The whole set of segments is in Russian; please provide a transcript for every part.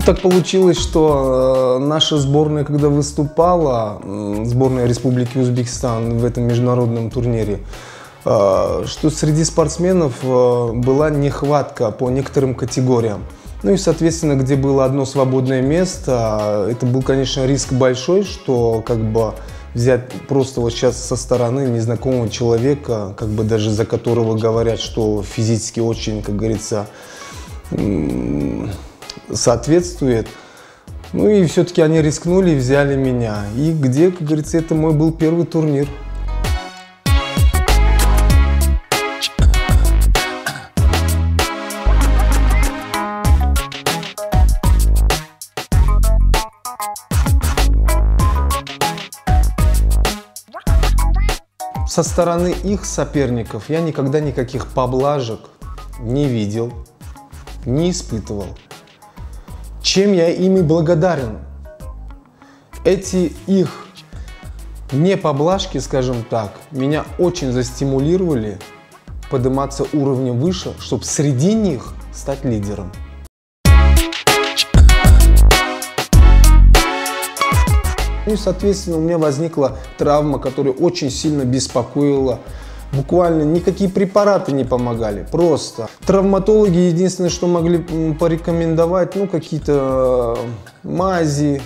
Так получилось, что наша сборная, когда выступала, сборная Республики Узбекистан в этом международном турнире, что среди спортсменов была нехватка по некоторым категориям. Ну и, соответственно, где было одно свободное место, это был, конечно, риск большой, что как бы взять просто вот сейчас со стороны незнакомого человека, как бы даже за которого говорят, что физически очень, как говорится, соответствует. Ну и все-таки они рискнули и взяли меня. И где, как говорится, это мой был первый турнир. Со стороны их соперников я никогда никаких поблажек не видел, не испытывал. Чем я им и благодарен. Эти их не поблажки, скажем так, меня очень застимулировали подниматься уровнем выше, чтобы среди них стать лидером. Ну и, соответственно, у меня возникла травма, которая очень сильно беспокоила. Буквально никакие препараты не помогали. Просто травматологи единственное, что могли порекомендовать, ну, какие-то мази,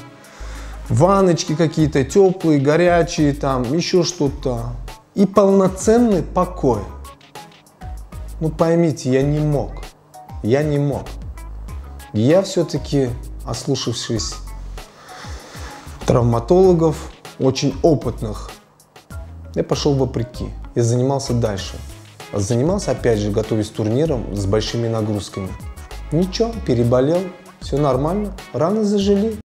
ванночки какие-то теплые, горячие, там, еще что-то. И полноценный покой. Ну, поймите, я не мог. Я не мог. Я все-таки, ослушавшись травматологов, очень опытных, я пошел вопреки. Я занимался дальше. Занимался, опять же, готовясь к турнирам с большими нагрузками. Ничего, переболел, все нормально, раны зажили.